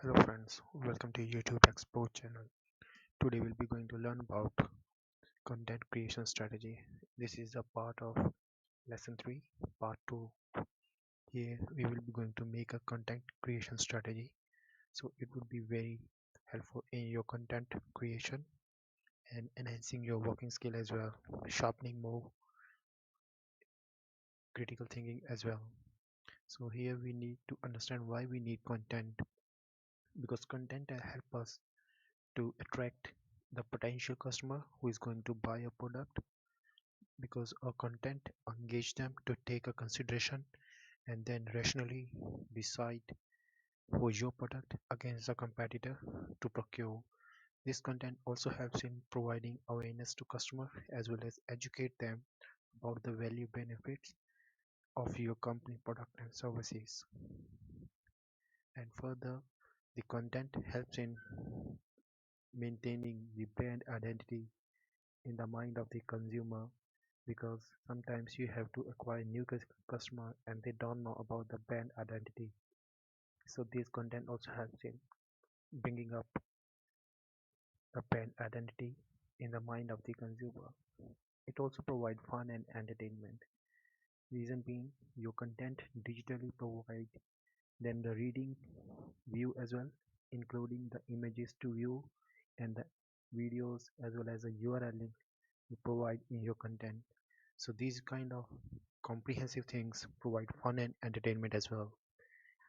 Hello friends, welcome to YouTube Expo channel. Today we'll be going to learn about content creation strategy. This is a part of lesson 3, part 2. Here we will be going to make a content creation strategy. So it would be very helpful in your content creation and enhancing your working skill as well, sharpening more critical thinking as well. So here we need to understand why we need content, because content help us to attract the potential customer who is going to buy a product, because our content engage them to take a consideration and then rationally decide for your product against a competitor to procure. This content also helps in providing awareness to customer as well as educate them about the value benefits of your company product and services. And further, the content helps in maintaining the brand identity in the mind of the consumer, because sometimes you have to acquire new customer and they don't know about the brand identity. So this content also helps in bringing up the brand identity in the mind of the consumer. It also provides fun and entertainment. Reason being, your content digitally provide them the reading view as well, including the images to view and the videos as well as a URL link you provide in your content. So these kind of comprehensive things provide fun and entertainment as well.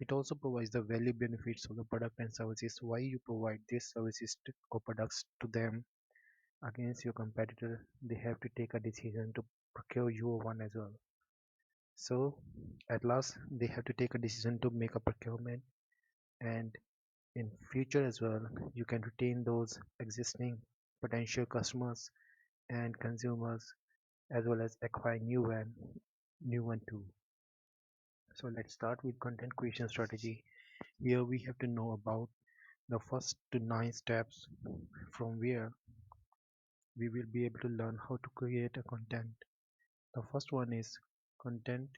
It also provides the value benefits of the product and services, why you provide these services or products to them against your competitor. They have to take a decision to procure your one as well. So at last they have to take a decision to make a procurement, and in future as well you can retain those existing potential customers and consumers as well as acquire new one too. So let's start with content creation strategy. Here we have to know about the first to 9 steps, from where we will be able to learn how to create a content. The first one is content,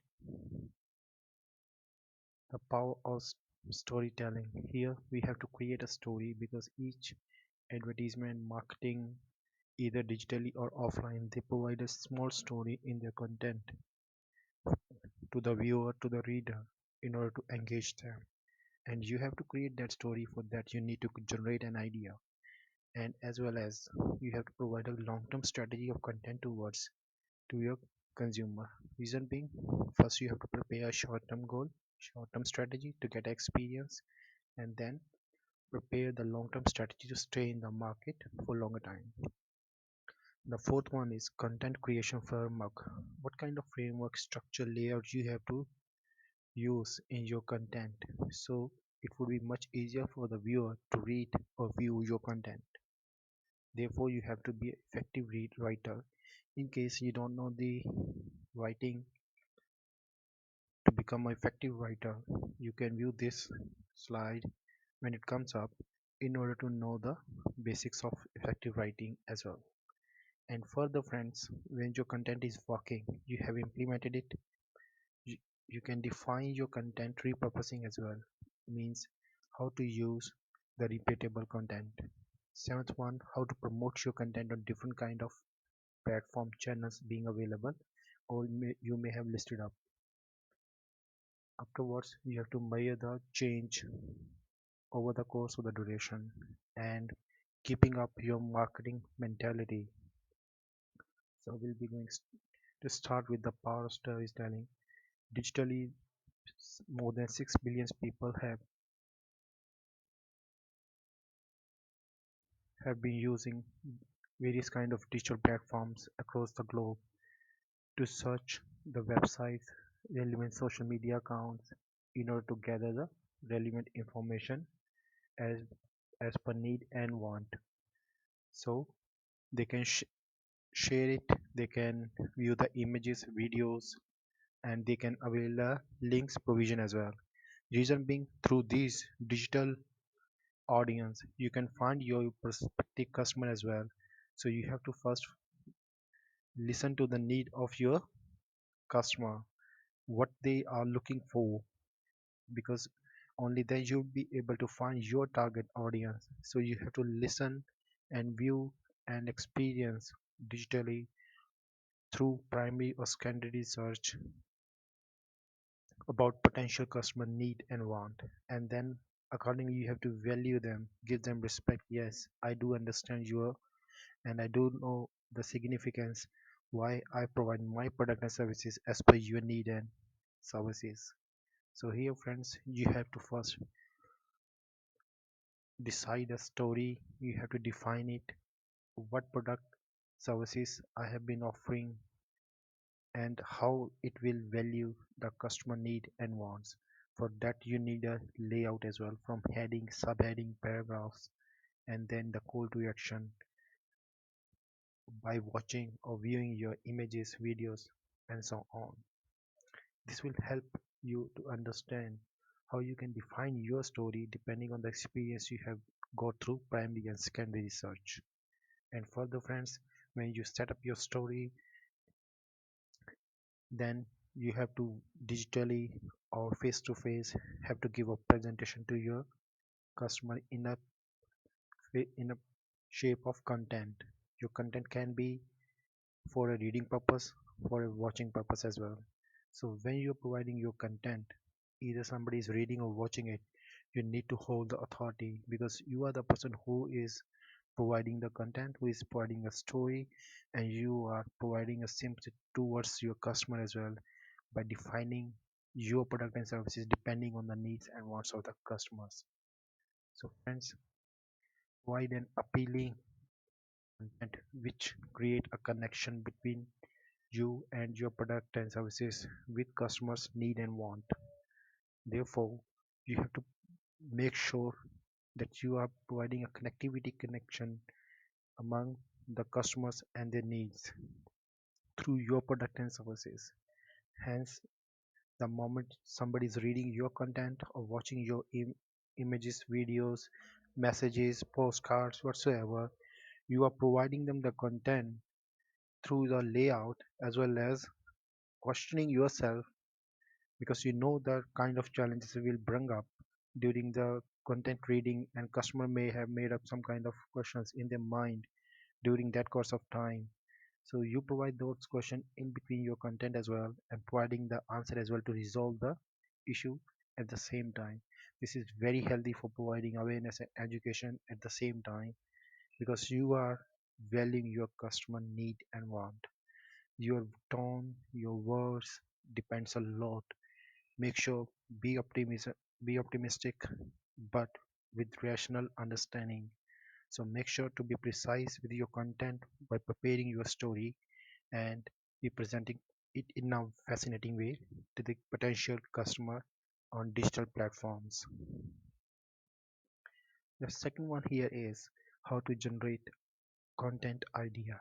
the power of storytelling. Here we have to create a story, because each advertisement marketing, either digitally or offline, they provide a small story in their content to the viewer, to the reader, in order to engage them. And you have to create that story. For that you need to generate an idea, and as well as you have to provide a long-term strategy of content towards to your consumer. Reason being, first you have to prepare a short-term goal, short-term strategy to get experience, and then prepare the long-term strategy to stay in the market for longer time. The fourth one is content creation framework. What kind of framework, structure, layout you have to use in your content, so it would be much easier for the viewer to read or view your content. Therefore you have to be an effective writer. In case you don't know the writing to become an effective writer, you can view this slide when it comes up in order to know the basics of effective writing as well. And further friends, when your content is working, you have implemented it, you, you can define your content repurposing as well. Means how to use the repeatable content. Seventh one, how to promote your content on different kind of platform channels being available, or you may have listed up. Afterwards you have to measure the change over the course of the duration, and keeping up your marketing mentality. So we'll be going to start with the power of storytelling. Digitally, more than 6 billion people have been using various kind of digital platforms across the globe to search the websites, relevant social media accounts, in order to gather the relevant information as as per need and want. So they can share it, they can view the images, videos, and they can avail the links provision as well. Reason being, through these digital audience you can find your prospective customer as well. So you have to first listen to the need of your customer, what they are looking for, because only then you'll be able to find your target audience. So you have to listen and view and experience digitally through primary or secondary research about potential customer need and want, and then accordingly you have to value them, give them respect. Yes, I do understand you, and I do know the significance why I provide my product and services as per your need and services. So here friends, you have to first decide a story, you have to define it, what product services I have been offering, and how it will value the customer need and wants. For that you need a layout as well, from heading, subheading, paragraphs, and then the call to action by watching or viewing your images, videos, and so on. This will help you to understand how you can define your story depending on the experience you have got through primary and secondary research. And further friends, when you set up your story, then you have to digitally or face to face have to give a presentation to your customer in a shape of content. Your content can be for a reading purpose, for a watching purpose as well. So when you're providing your content, either somebody is reading or watching it, you need to hold the authority because you are the person who is providing the content, who is providing a story, and you are providing a sympathy towards your customer as well by defining your product and services depending on the needs and wants of the customers. So friends, provide an appealing content which create a connection between you and your product and services with customers need and want. Therefore, you have to make sure that you are providing a connectivity connection among the customers and their needs through your product and services. Hence, the moment somebody is reading your content or watching your images, videos, messages, postcards, whatsoever, you are providing them the content through the layout as well as questioning yourself because you know the kind of challenges it will bring up during the content reading, and customer may have made up some kind of questions in their mind during that course of time. So you provide those questions in between your content as well and providing the answer as well to resolve the issue at the same time. This is very healthy for providing awareness and education at the same time because you are valuing your customer need and want. Your tone, your words depends a lot. Make sure be optimistic, but with rational understanding. So make sure to be precise with your content by preparing your story and be presenting it in a fascinating way to the potential customer on digital platforms. The second one here is how to generate content idea.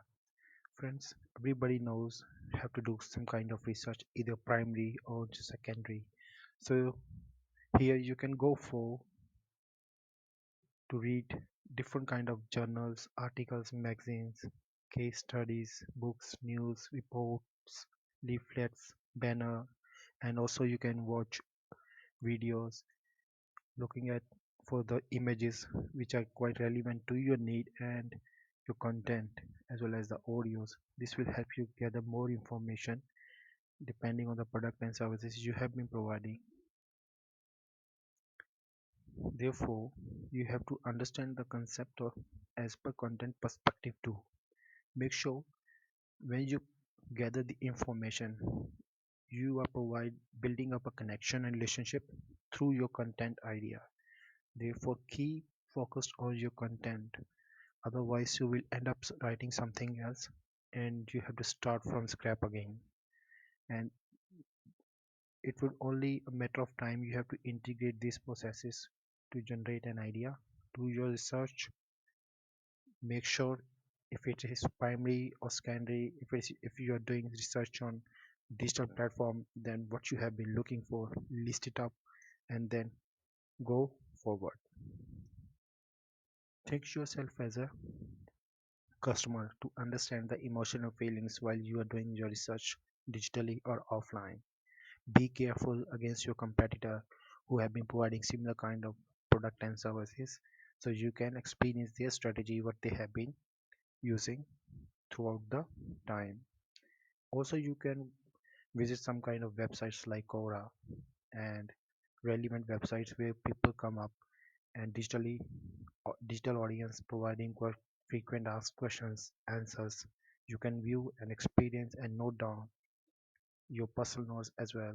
Friends, everybody knows have to do some kind of research, either primary or secondary. So here you can go for to read different kind of journals, articles, magazines, case studies, books, news, reports, leaflets, banner, and also you can watch videos looking at for the images which are quite relevant to your need and your content as well as the audios. This will help you gather more information depending on the product and services you have been providing. Therefore, you have to understand the concept of as per content perspective too. Make sure when you gather the information, you are provide building up a connection and relationship through your content idea. Therefore, keep focused on your content. Otherwise, you will end up writing something else and you have to start from scrap again. And it would only a matter of time you have to integrate these processes to generate an idea. Do your research, make sure if it is primary or secondary, if you are doing research on digital platform, then what you have been looking for, list it up and then go forward. Think yourself as a customer to understand the emotional feelings while you are doing your research digitally or offline. Be careful against your competitor who have been providing similar kind of product and services, so you can experience their strategy what they have been using throughout the time. Also, you can visit some kind of websites like Quora and relevant websites where people come up and digital audience providing frequent asked questions answers. You can view and experience and note down your personal notes as well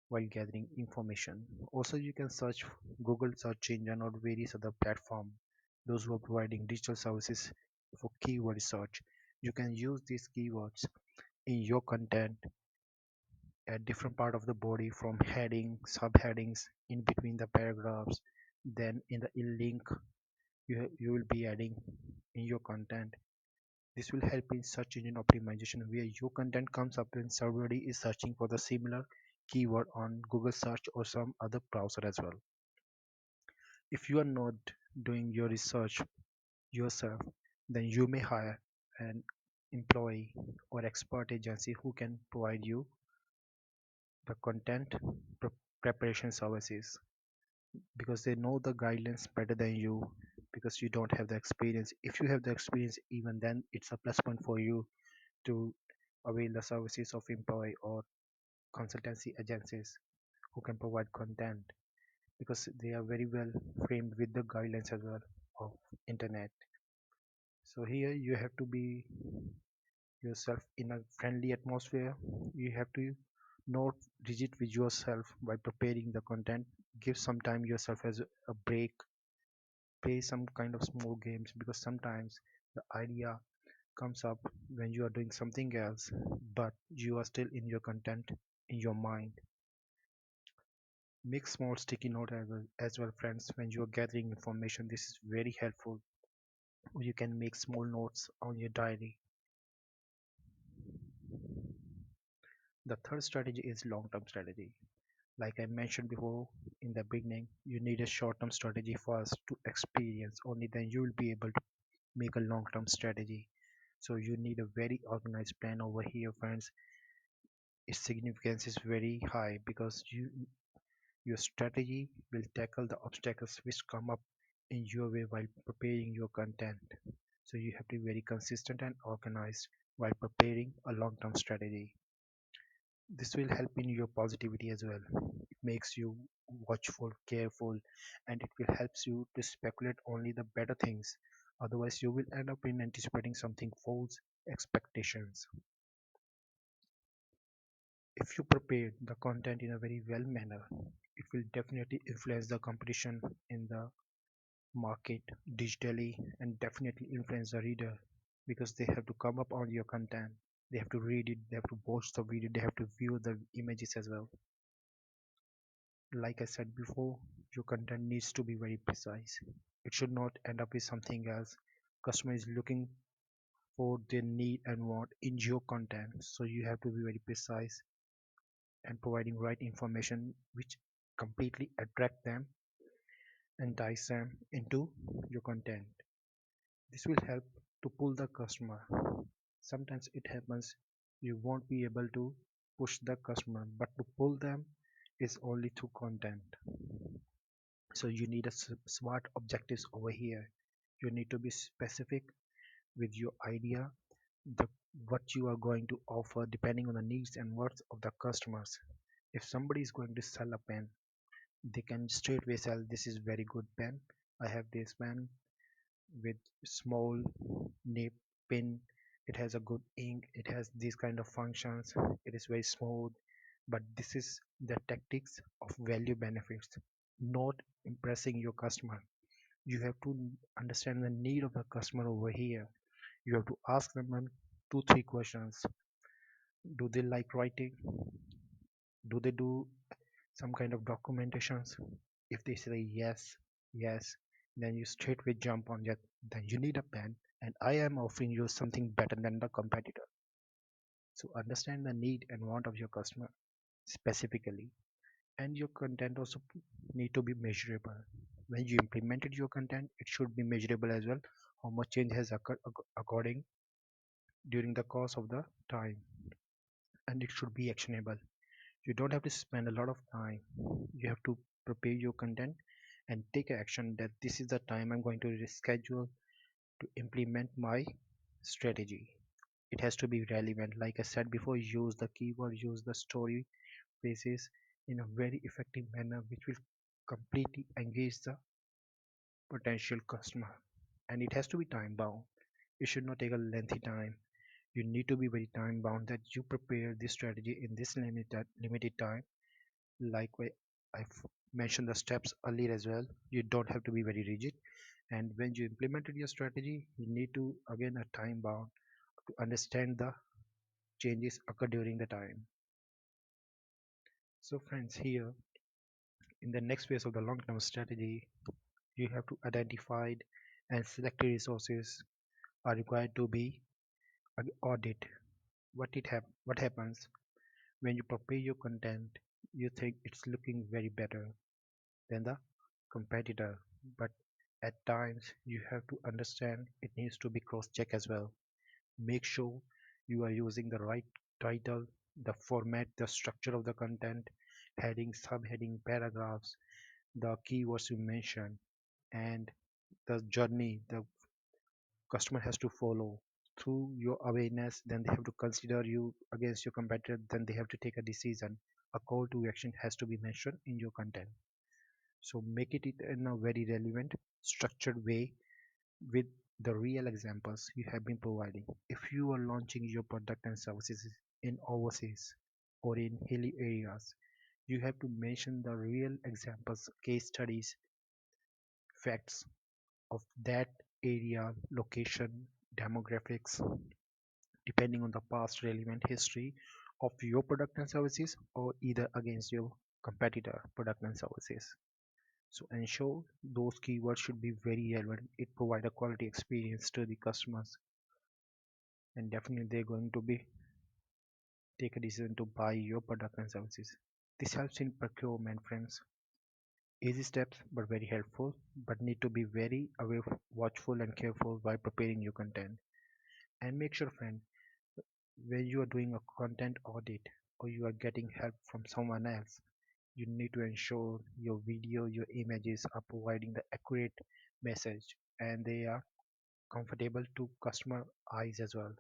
while gathering information. Also, you can search Google search engine or various other platform, those who are providing digital services for keyword search. You can use these keywords in your content at different part of the body, from heading, subheadings, in between the paragraphs, then in the link you will be adding in your content. This will help in search engine optimization where your content comes up when somebody is searching for the similar keyword on Google search or some other browser as well. If you are not doing your research yourself, then you may hire an employee or expert agency who can provide you the content pre- preparation services, because they know the guidelines better than you, because you don't have the experience. If you have the experience, even then it's a plus point for you to avail the services of employee or consultancy agencies who can provide content, because they are very well framed with the guidelines as well of internet. So here you have to be yourself in a friendly atmosphere. You have to not rigid with yourself by preparing the content. Give some time yourself as a break. Play some kind of small games, because sometimes the idea comes up when you are doing something else, but you are still in your content in your mind. Make small sticky note as well, friends, when you are gathering information. This is very helpful. You can make small notes on your diary. The third strategy is long-term strategy. Like I mentioned before in the beginning, you need a short-term strategy first to experience. Only then you will be able to make a long-term strategy. So you need a very organized plan over here, friends. Its significance is very high because your strategy will tackle the obstacles which come up in your way while preparing your content. So you have to be very consistent and organized while preparing a long-term strategy. This will help in your positivity as well. It makes you watchful, careful, and it will helps you to speculate only the better things. Otherwise, you will end up in anticipating something false expectations. If you prepare the content in a very well manner, it will definitely influence the competition in the market digitally, and definitely influence the reader, because they have to come up on your content, they have to read it, they have to watch the video, they have to view the images as well. Like I said before, your content needs to be very precise. It should not end up with something else. Customer is looking for their need and want in your content, so you have to be very precise and providing right information which completely attract them, entice them into your content. This will help to pull the customer. Sometimes it happens you won't be able to push the customer, but to pull them is only through content. So you need a smart objectives over here. You need to be specific with your idea, the what you are going to offer depending on the needs and wants of the customers. If somebody is going to sell a pen, they can straightway sell, this is very good pen. I have this pen with small nib pin. It has a good ink. It has these kind of functions. It is very smooth. But this is the tactics of value benefits, not impressing your customer. You have to understand the need of the customer over here. You have to ask them two, three questions. Do they like writing? Do they do some kind of documentations? If they say yes, yes, then you straightway jump on that. Then you need a pen, and I am offering you something better than the competitor. So understand the need and want of your customer specifically, and your content also need to be measurable. When you implemented your content, it should be measurable as well. How much change has occurred according during the course of the time, and it should be actionable. You don't have to spend a lot of time. You have to prepare your content, and take action that this is the time I'm going to reschedule to implement my strategy. It has to be relevant. Like I said before, use the keyword, use the story phrases in a very effective manner, which will completely engage the potential customer. And it has to be time bound. It should not take a lengthy time. You need to be very time bound that you prepare this strategy in this limited time. Like I've mentioned the steps earlier as well. You don't have to be very rigid. And when you implemented your strategy, you need to again a time bound to understand the changes occur during the time. So friends, here in the next phase of the long-term strategy, you have to identify and select the resources are required to be audit. What happens when you prepare your content? You think it's looking very better than the competitor, but at times you have to understand it needs to be cross-checked as well. Make sure you are using the right title, the format, the structure of the content, heading, subheading, paragraphs, the keywords you mentioned, and the journey the customer has to follow through your awareness. Then they have to consider you against your competitor. Then they have to take a decision. A call to action has to be mentioned in your content. So make it in a very relevant, structured way with the real examples you have been providing. If you are launching your product and services in overseas or in hilly areas, you have to mention the real examples, case studies, facts of that area, location, demographics, depending on the past relevant history of your product and services or either against your competitor product and services. So ensure those keywords should be very relevant. It provide a quality experience to the customers, and definitely they're going to be take a decision to buy your product and services. This helps in procurement, friends. Easy steps but very helpful, but need to be very aware, watchful and careful while preparing your content. And make sure, friend, when you are doing a content audit or you are getting help from someone else, you need to ensure your video, your images are providing the accurate message and they are comfortable to customer eyes as well.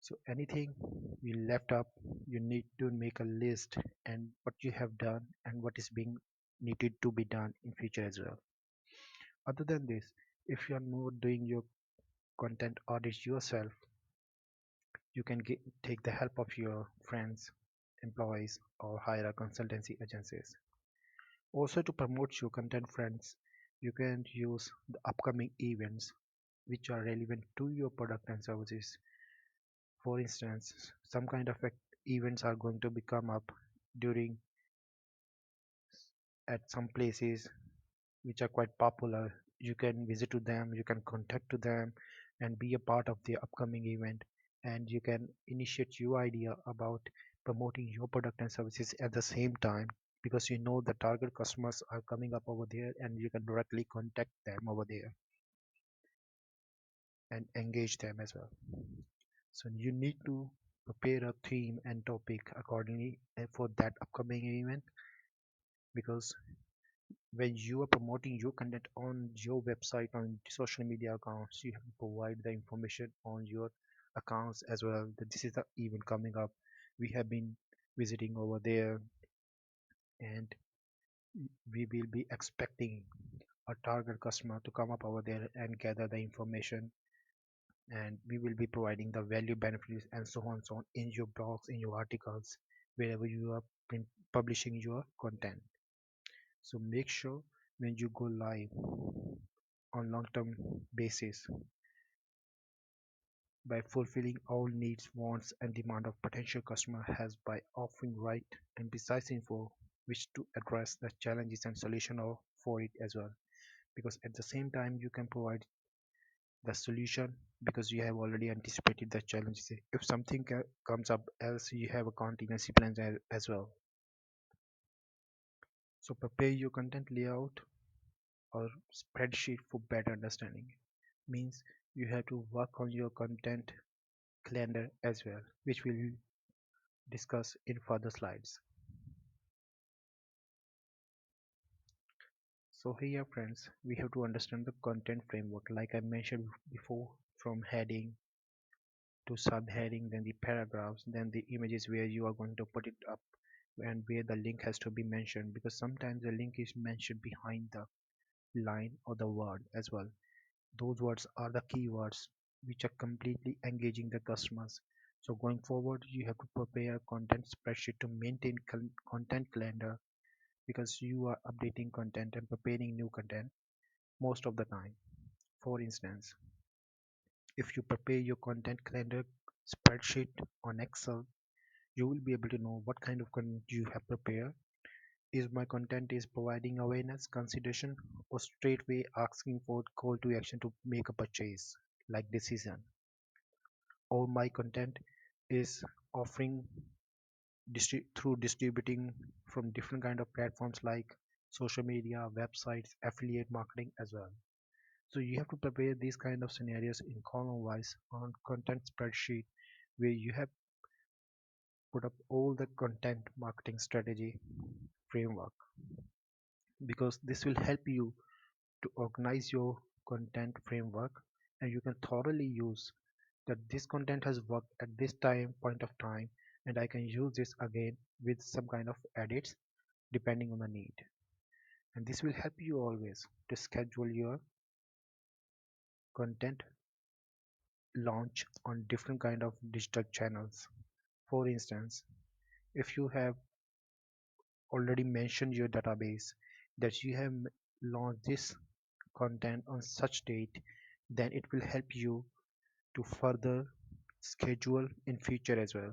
So anything you left up, you need to make a list and what you have done and what is being needed to be done in future as well. Other than this, if you are not doing your content audit yourself, you can take the help of your friends, employees, or hire a consultancy agencies. Also, to promote your content, friends, you can use the upcoming events which are relevant to your product and services. For instance, some kind of events are going to become up during at some places which are quite popular. You can visit to them, you can contact to them and be a part of the upcoming event, and you can initiate your idea about promoting your product and services at the same time because you know the target customers are coming up over there and you can directly contact them over there and engage them as well. So you need to prepare a theme and topic accordingly for that upcoming event, because when you are promoting your content on your website on social media accounts, you have to provide the information on your accounts as well that this is the event coming up. We have been visiting over there and we will be expecting a target customer to come up over there and gather the information, and we will be providing the value benefits and so on in your blogs, in your articles, wherever you are publishing your content. So make sure when you go live on long-term basis by fulfilling all needs, wants, and demand of potential customer has by offering right and precise info which to address the challenges and solution for it as well. Because at the same time you can provide the solution because you have already anticipated the challenges. If something comes up else, you have a contingency plan as well. So prepare your content layout or spreadsheet for better understanding. Means you have to work on your content calendar as well, which we'll discuss in further slides. So here friends, we have to understand the content framework like I mentioned before, from heading to subheading, then the paragraphs, then the images where you are going to put it up, and where the link has to be mentioned, because sometimes the link is mentioned behind the line or the word as well. Those words are the keywords which are completely engaging the customers. So going forward, you have to prepare a content spreadsheet to maintain content calendar, because you are updating content and preparing new content most of the time. For instance, if you prepare your content calendar spreadsheet on Excel, you will be able to know what kind of content you have prepared. Is my content is providing awareness, consideration, or straightway asking for call to action to make a purchase, like decision? Or my content is offering through distributing from different kind of platforms like social media, websites, affiliate marketing as well. So you have to prepare these kind of scenarios in column wise on content spreadsheet, where you have put up all the content marketing strategy framework, because this will help you to organize your content framework, and you can thoroughly use that this content has worked at this time point of time, and I can use this again with some kind of edits depending on the need. And this will help you always to schedule your content launch on different kind of digital channels. For instance, if you have already mentioned your database that you have launched this content on such date, then it will help you to further schedule in future as well.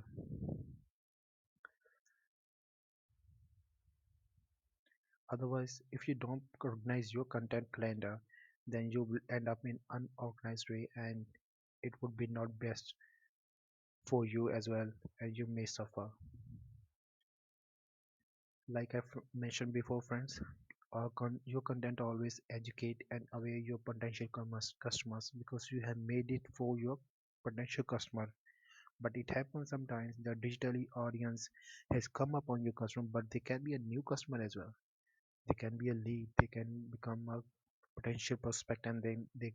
Otherwise, if you don't organize your content calendar, then you will end up in unorganized way, and it would be not best for you as well, and you may suffer. Like I've mentioned before, friends, your content always educate and aware your potential customers, because you have made it for your potential customer. But it happens sometimes the digitally audience has come upon your customer, but they can be a new customer as well. They can be a lead, they can become a potential prospect, and then they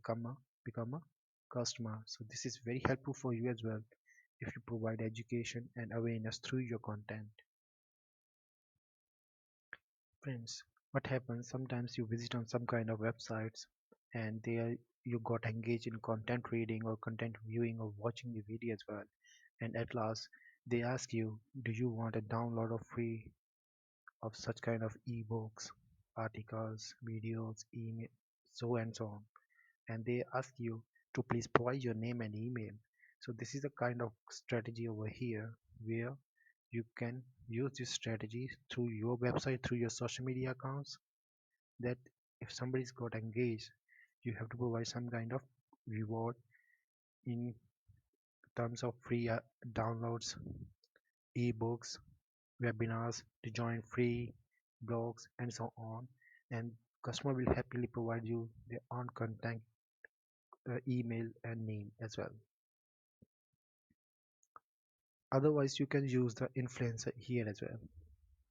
become a customer. So this is very helpful for you as well if you provide education and awareness through your content. Friends, what happens sometimes you visit on some kind of websites, and there you got engaged in content reading or content viewing or watching the video as well, and at last they ask you, do you want a download of free of such kind of ebooks, articles, videos, email, so and so on, and they ask you to please provide your name and email. So this is a kind of strategy over here, where you can use this strategy through your website, through your social media accounts, that if somebody's got engaged, you have to provide some kind of reward in terms of free downloads, ebooks, webinars, to join free blogs, and so on. And customer will happily provide you their own contact, email and name as well. Otherwise, you can use the influencer here as well,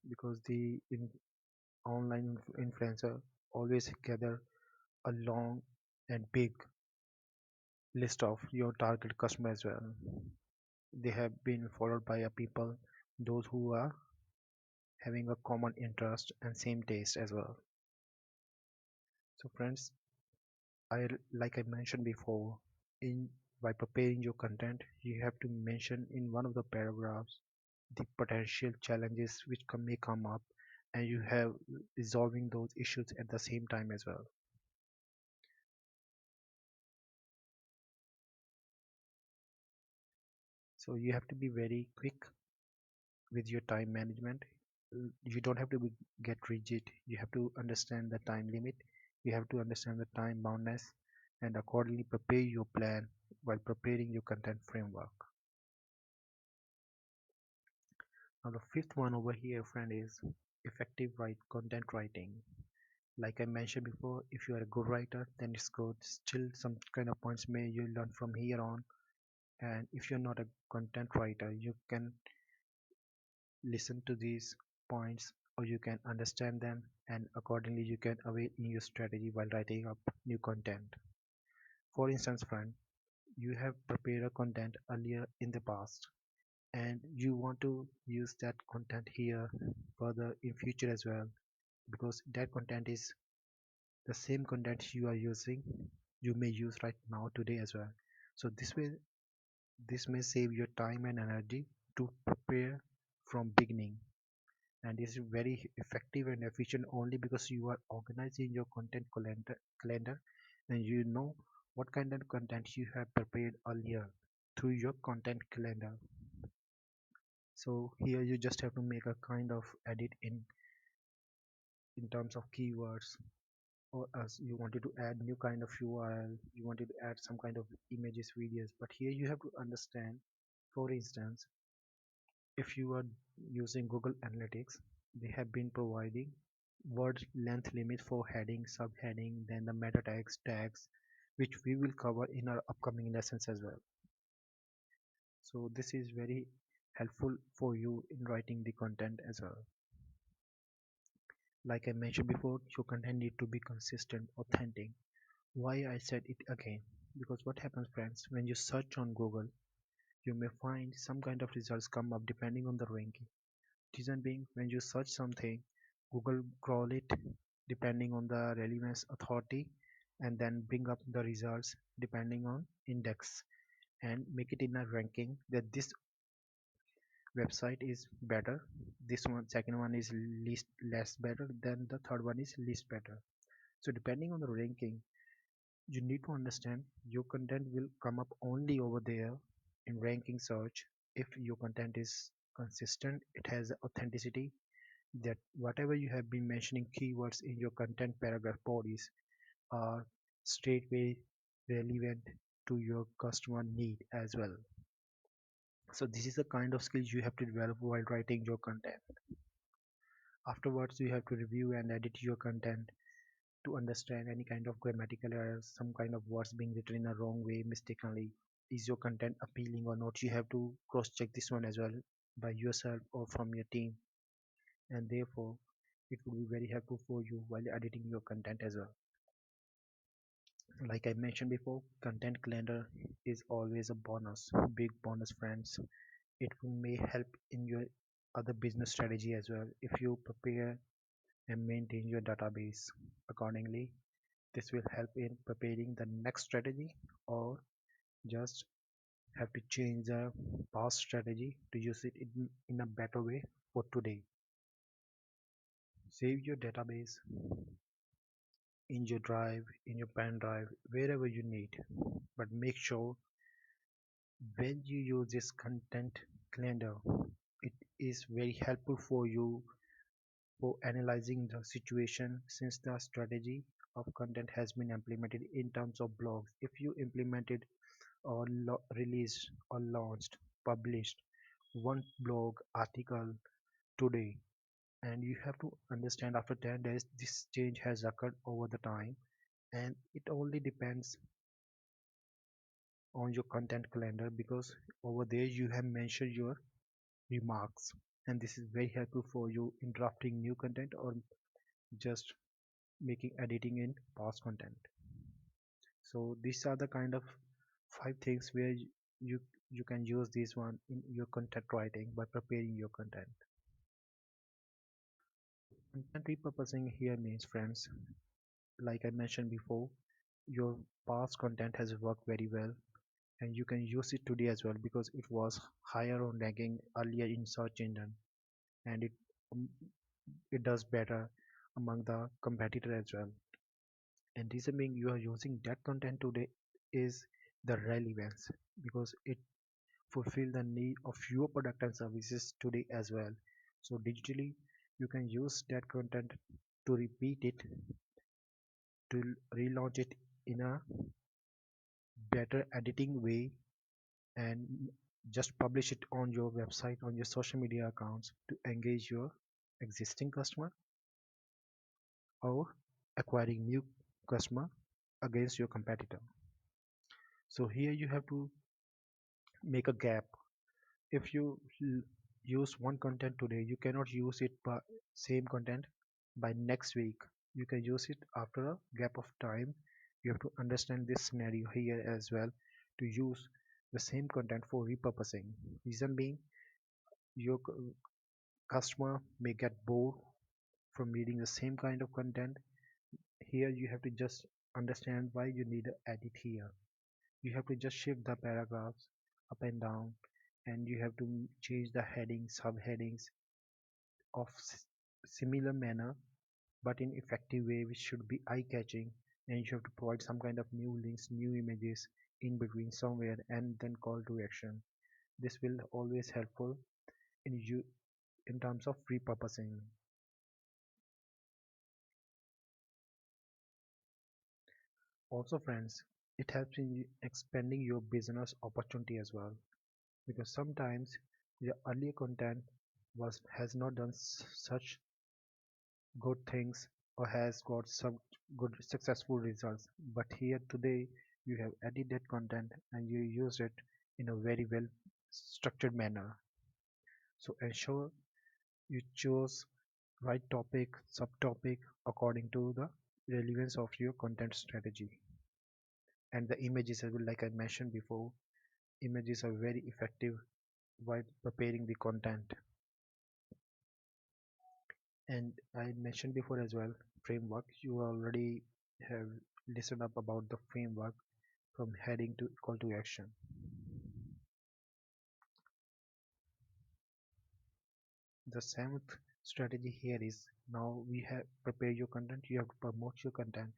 because the online influencer always gather a long and big list of your target customer as well. They have been followed by a people, those who are having a common interest and same taste as well. So friends, like I mentioned before, in by preparing your content, you have to mention in one of the paragraphs the potential challenges which may come up, and you have resolving those issues at the same time as well. So you have to be very quick with your time management. You don't have to get rigid. You have to understand the time limit. You have to understand the time boundness, and accordingly prepare your plan while preparing your content framework. Now the fifth one over here, friend, is effective content writing. Like I mentioned before, if you are a good writer, then it's good. Still, some kind of points may you learn from here on. And if you're not a content writer, you can listen to these points or you can understand them, and accordingly you can avail in your strategy while writing up new content. For instance, friend, you have prepared a content earlier in the past and you want to use that content here further in future as well, because that content is the same content you are using, you may use right now today as well. So this may save your time and energy to prepare from beginning, and is very effective and efficient only because you are organizing your content calendar and you know what kind of content you have prepared earlier through your content calendar. So here you just have to make a kind of edit in terms of keywords, or as you wanted to add new kind of URL, you wanted to add some kind of images, videos, but here you have to understand. For instance, if you are using Google Analytics, they have been providing word length limit for heading, subheading, then the meta tags, which we will cover in our upcoming lessons as well. So this is very helpful for you in writing the content as well. Like I mentioned before, your content need to be consistent, authentic. Why I said it again? Because what happens, friends, when you search on Google, you may find some kind of results come up depending on the ranking. Reason being, when you search something, Google crawl it depending on the relevance authority and then bring up the results depending on index and make it in a ranking that this website is better, this one second one is least less better, then the third one is least better. So depending on the ranking, you need to understand your content will come up only over there in ranking search if your content is consistent, it has authenticity, that whatever you have been mentioning keywords in your content paragraph bodies are straightway relevant to your customer need as well. So this is the kind of skills you have to develop while writing your content. Afterwards, you have to review and edit your content to understand any kind of grammatical errors, some kind of words being written in a wrong way mistakenly. Is your content appealing or not? You have to cross check this one as well by yourself or from your team, and therefore it will be very helpful for you while editing your content as well. Like I mentioned before, content calendar is always a bonus, big bonus, friends. It may help in your other business strategy as well if you prepare and maintain your database accordingly. This will help in preparing the next strategy, or just have to change the past strategy to use it in a better way for today. Save your database in your drive, in your pen drive, wherever you need. But make sure when you use this content calendar, it is very helpful for you for analyzing the situation, since the strategy of content has been implemented in terms of blogs. If you implemented or released or launched, published one blog article today, and you have to understand after 10 days this change has occurred over the time, and it only depends on your content calendar, because over there you have mentioned your remarks, and this is very helpful for you in drafting new content or just making editing in past content. So these are the kind of 5 things where you you can use this one in your content writing by preparing your content. Content repurposing here means, friends, like I mentioned before, your past content has worked very well and you can use it today as well because it was higher on ranking earlier in search engine, and um, it does better among the competitor as well. And reason being you are using that content today is the relevance, because it fulfill the need of your product and services today as well. So digitally you can use that content to repeat it, to relaunch it in a better editing way, and just publish it on your website, on your social media accounts to engage your existing customer or acquiring new customer against your competitor. So here you have to make a gap. If you use one content today, you cannot use it by same content by next week. You can use it after a gap of time. You have to understand this scenario here as well to use the same content for repurposing. Reason being, your customer may get bored from reading the same kind of content. Here you have to just understand why you need to edit here. You have to just shift the paragraphs up and down, and you have to change the headings, subheadings of similar manner but in effective way which should be eye-catching, and you have to provide some kind of new links, new images in between somewhere, and then call to action. This will always helpful in you in terms of repurposing. Also friends, it helps in expanding your business opportunity as well, because sometimes your earlier content was has not done such good things or has got some good successful results, but here today you have added that content and you use it in a very well structured manner. So ensure you choose right topic, subtopic according to the relevance of your content strategy. And the images as well, like I mentioned before, images are very effective while preparing the content. And I mentioned before as well, framework. You already have listened up about the framework from heading to call to action. The seventh strategy here is, now we have prepare your content, you have to promote your content.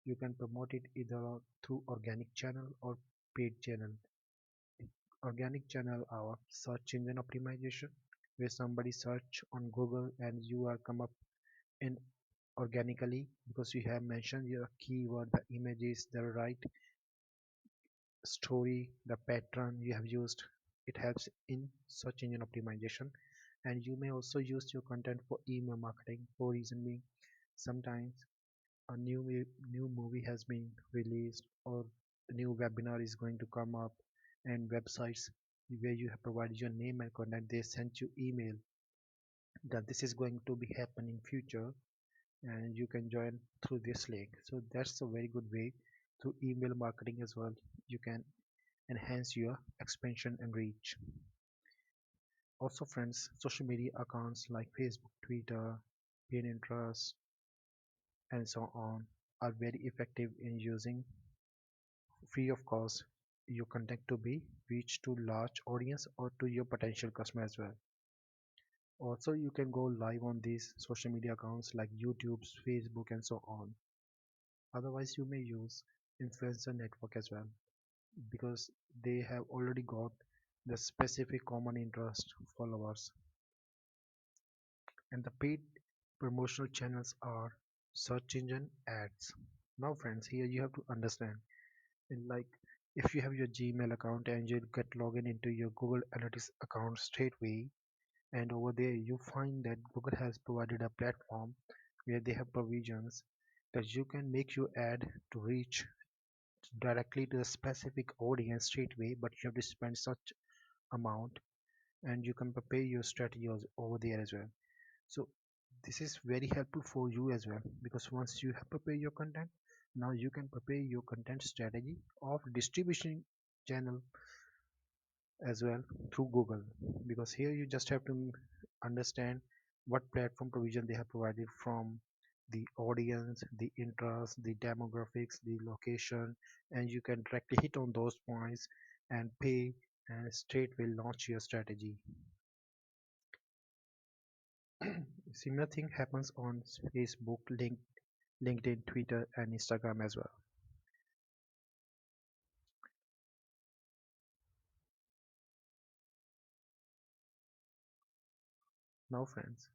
You can promote it either through organic channel or paid channel. Organic channel are search engine optimization, where somebody search on Google and you are come up in organically because you have mentioned your keyword, the images, the right story, the pattern you have used. It helps in search engine optimization. And you may also use your content for email marketing. For reason being, sometimes a new movie has been released or a new webinar is going to come up, and websites where you have provided your name and contact, they send you email that this is going to be happen in future and you can join through this link. So that's a very good way through email marketing as well. You can enhance your expansion and reach. Also friends, social media accounts like Facebook, Twitter, Pinterest, and so on are very effective in using free of cost your content to be reached to large audience or to your potential customer as well. Also you can go live on these social media accounts like YouTube, Facebook, and so on. Otherwise you may use influencer network as well, because they have already got the specific common interest followers. And the paid promotional channels are search engine ads. Now friends, here you have to understand, in like, if you have your Gmail account and you get login into your Google Analytics account straight away, and over there you find that Google has provided a platform where they have provisions that you can make your ad to reach directly to a specific audience straight away, but you have to spend such amount, and you can prepare your strategy over there as well. So this is very helpful for you as well, because once you have prepared your content, now you can prepare your content strategy of distribution channel as well through Google, because here you just have to understand what platform provision they have provided from the audience, the interest, the demographics, the location, and you can directly hit on those points and pay and straight will launch your strategy. Similar thing happens on Facebook, LinkedIn, Twitter, and Instagram as well. Now friends,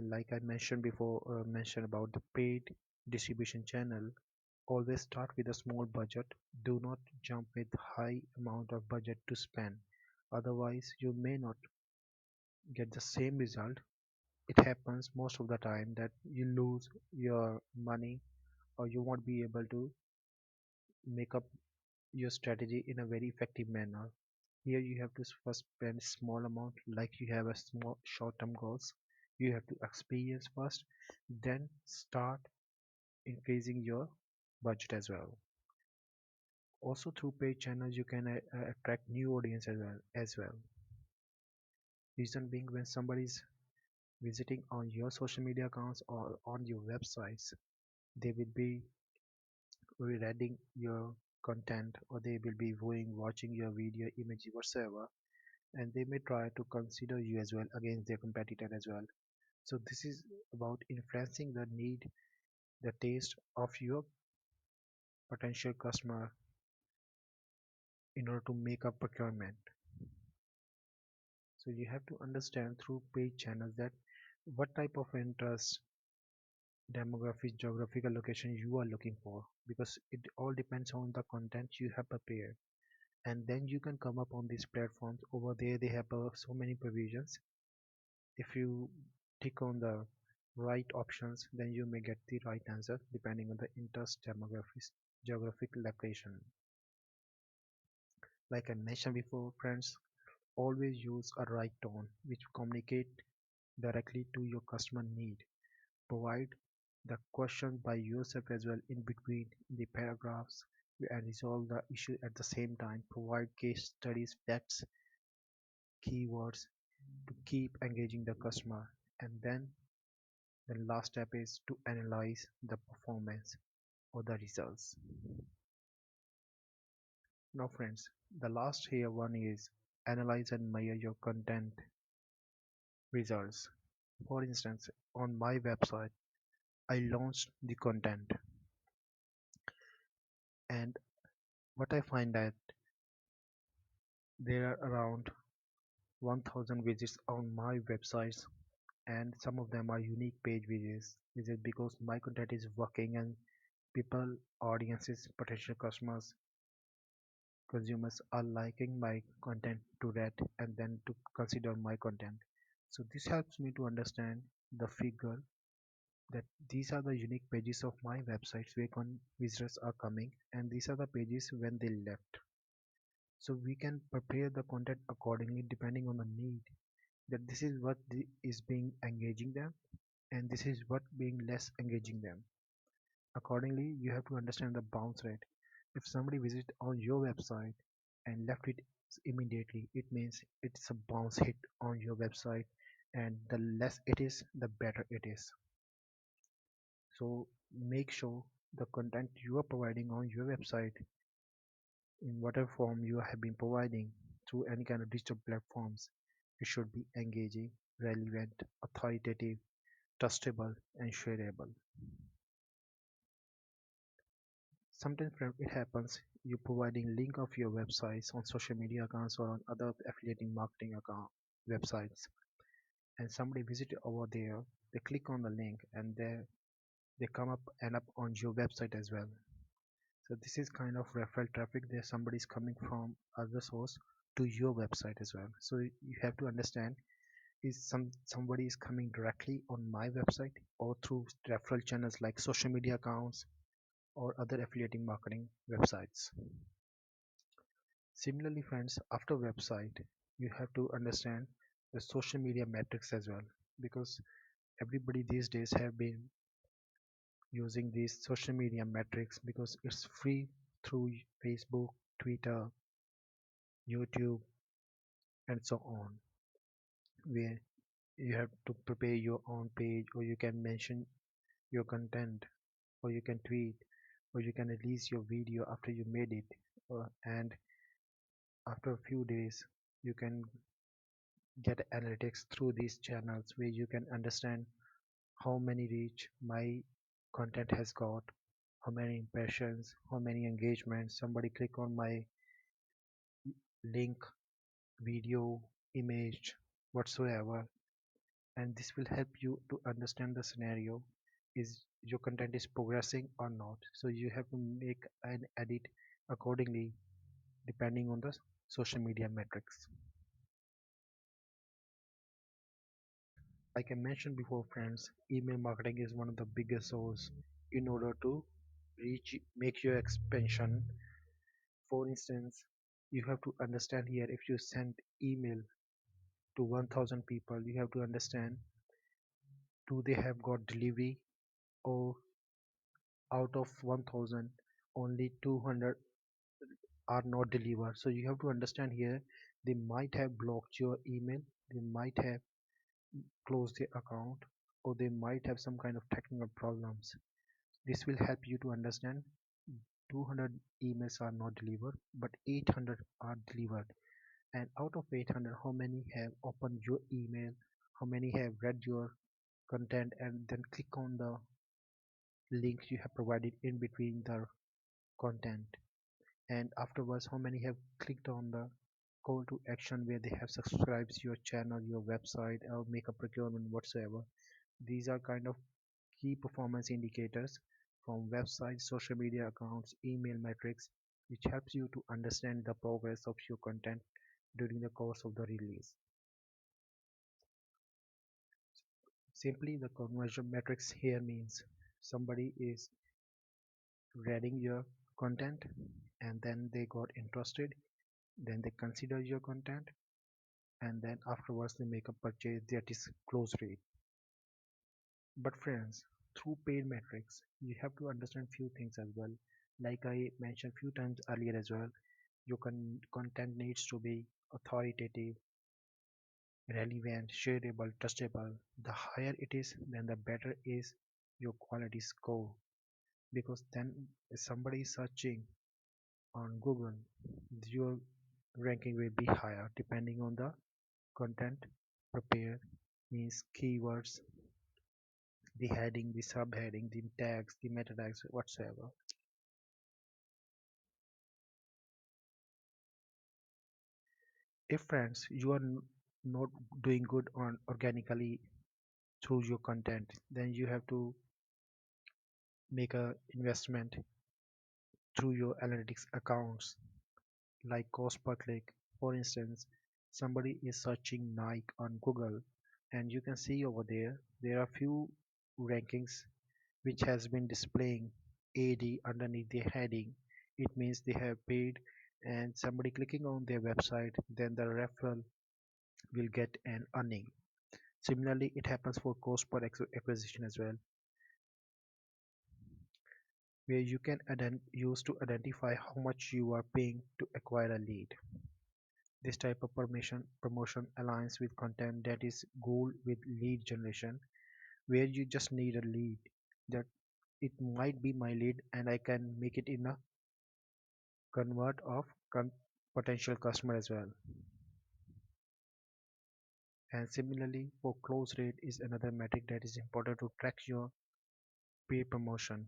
like I mentioned before, mentioned about the paid distribution channel, always start with a small budget. Do not jump with high amount of budget to spend. Otherwise, you may not get the same result. It happens most of the time that you lose your money or you won't be able to make up your strategy in a very effective manner. Here you have to first spend small amount, like you have a small short-term goals. You have to experience first, then start increasing your budget as well. Also through paid channels you can attract new audience as well. Reason being, when somebody is visiting on your social media accounts or on your websites, they will be reading your content, or they will be viewing, watching your video, image, whatsoever, and they may try to consider you as well against their competitor as well. So this is about influencing the need, the taste of your potential customer in order to make a procurement. So you have to understand through paid channels that what type of interest, demographic, geographical location you are looking for, because it all depends on the content you have prepared. And then you can come up on these platforms. Over there they have so many provisions. If you tick on the right options, then you may get the right answer depending on the interest, demographics, geographic location. Like I mentioned before, friends, always use a right tone which communicate directly to your customer need. Provide the question by yourself as well in between the paragraphs, and resolve the issue at the same time. Provide case studies, facts, keywords to keep engaging the customer. And then the last step is to analyze the performance or the results. Now friends, the last here one is analyze and measure your content results. For instance, on my website, I launched the content, and what I find that there are around 1000 visits on my websites, and some of them are unique page visits. This is because my content is working and people, audiences, potential customers, consumers are liking my content to read and then to consider my content. So this helps me to understand the figure that these are the unique pages of my websites where visitors are coming, and these are the pages when they left. So we can prepare the content accordingly depending on the need, that this is what is being engaging them and this is what being less engaging them. Accordingly, you have to understand the bounce rate. If somebody visit on your website and left it immediately, it means it's a bounce hit on your website, and the less it is, the better it is. So make sure the content you are providing on your website, in whatever form you have been providing through any kind of digital platforms, it should be engaging, relevant, authoritative, trustable, and shareable. Sometimes it happens you providing link of your websites on social media accounts or on other affiliating marketing account websites, and somebody visit over there, they click on the link, and they come up end up on your website as well. So this is kind of referral traffic, there somebody is coming from other source to your website as well. So you have to understand, is somebody is coming directly on my website or through referral channels like social media accounts or other affiliating marketing websites. Similarly friends, after website you have to understand the social media metrics as well, because everybody these days have been using these social media metrics because it's free through Facebook, Twitter, YouTube, and so on, where you have to prepare your own page, or you can mention your content, or you can tweet, or you can release your video after you made it, and after a few days you can get analytics through these channels where you can understand how many reach my content has got, how many impressions, how many engagements, somebody click on my link, video, image, whatsoever, and this will help you to understand the scenario, is your content is progressing or not. So you have to make an edit accordingly depending on the social media metrics. Like I mentioned before friends, email marketing is one of the biggest source in order to make your expansion. For instance, You have to understand here, if you send email to 1000 people, you have to understand, do they have got delivery, or out of 1000 only 200 are not delivered. So you have to understand here, they might have blocked your email, they might have closed their account, or they might have some kind of technical problems. This will help you to understand 200 emails are not delivered, but 800 are delivered. And out of 800, how many have opened your email, how many have read your content and then click on the links you have provided in between the content, and afterwards how many have clicked on the call to action where they have subscribed your channel, your website, or make a procurement whatsoever. These are kind of key performance indicators from websites, social media accounts, email metrics, which helps you to understand the progress of your content during the course of the release. Simply, the conversion metrics here means somebody is reading your content and then they got interested, then they consider your content, and then afterwards they make a purchase, that is close rate. But friends, through paid metrics, you have to understand few things as well. Like I mentioned few times earlier as well, your content needs to be authoritative, relevant, shareable, trustable. The higher it is, then the better is your quality score. Because then if somebody is searching on Google, your ranking will be higher depending on the content prepared, means keywords, the heading, the subheading, the tags, the meta tags, whatsoever. If friends, you are not doing good on organically through your content, then you have to make a investment through your analytics accounts, like cost per click. For instance, somebody is searching Nike on Google, and you can see over there are few rankings which has been displaying AD underneath their heading. It means they have paid, and somebody clicking on their website, then the referral will get an earning. Similarly, it happens for cost per acquisition as well, where you can use to identify how much you are paying to acquire a lead. This type of promotion aligns with content that is goal with lead generation, where you just need a lead, that it might be my lead and I can make it in a convert of potential customer as well. And similarly, for close rate is another metric that is important to track your paid promotion.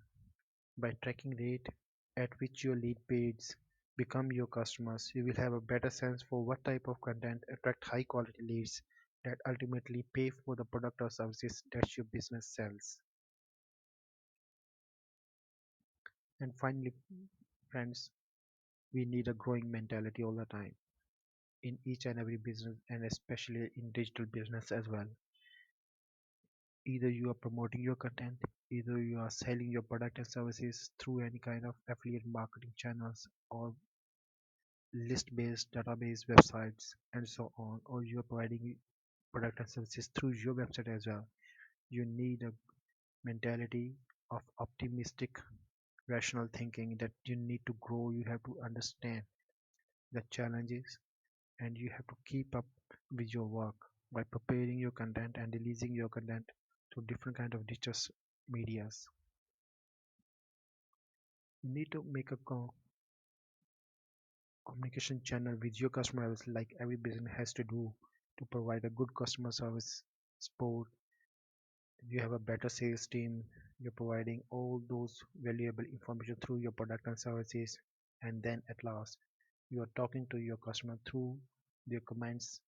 By tracking rate at which your lead paids become your customers, you will have a better sense for what type of content attract high quality leads that ultimately pay for the product or services that your business sells. And finally, friends, we need a growing mentality all the time in each and every business, and especially in digital business as well. Either you are promoting your content, either you are selling your product and services through any kind of affiliate marketing channels or list based database websites and so on, or you are providing product and services through your website as well. You need a mentality of optimistic rational thinking, that you need to grow, you have to understand the challenges, and you have to keep up with your work by preparing your content and releasing your content to different kind of digital medias. You need to make a communication channel with your customers, like every business has to do, to provide a good customer service support. You have a better sales team, you're providing all those valuable information through your product and services, and then at last you are talking to your customer through their comments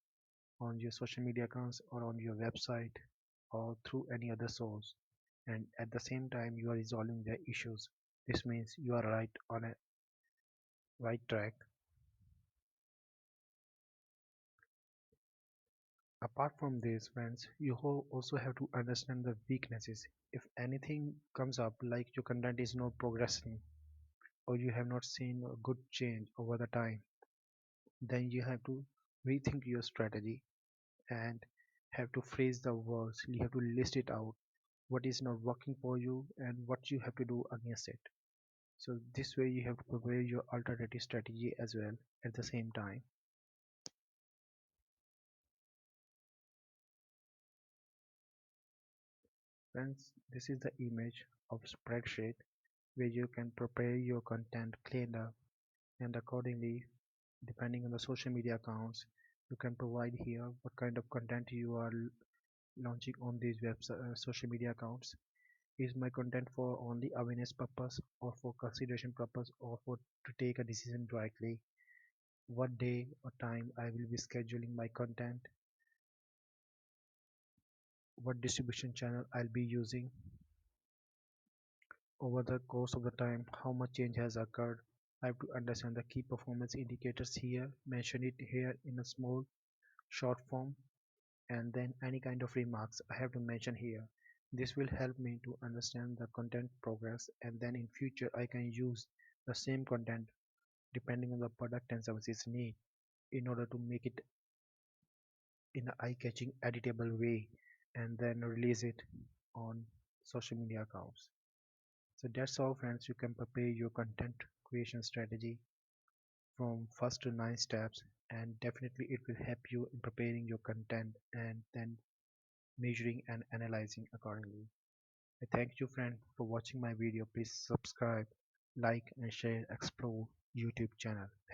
on your social media accounts or on your website or through any other source, and at the same time you are resolving their issues. This means you are right on a right track. Apart from this, friends, you also have to understand the weaknesses. If anything comes up, like your content is not progressing or you have not seen a good change over the time, Then you have to rethink your strategy and have to phrase the words. You have to list it out what is not working for you and what you have to do against it. So this way you have to prepare your alternative strategy as well at the same time. Friends, this is the image of spreadsheet where you can prepare your content cleaner and accordingly depending on the social media accounts you can provide here what kind of content you are launching on these social media accounts. Is my content for only awareness purpose or for consideration purpose or for to take a decision directly? What day or time I will be scheduling my content? What distribution channel I'll be using? Over the course of the time, how much change has occurred? I have to understand the key performance indicators here, mention it here in a small short form, and then any kind of remarks I have to mention here. This will help me to understand the content progress and then in future I can use the same content depending on the product and services need in order to make it in an eye-catching editable way and then release it on social media accounts. So that's all friends, you can prepare your content creation strategy from first to 9 steps and definitely it will help you in preparing your content and then measuring and analyzing accordingly. I thank you friend for watching my video. Please subscribe, like and share Explore YouTube channel. Thank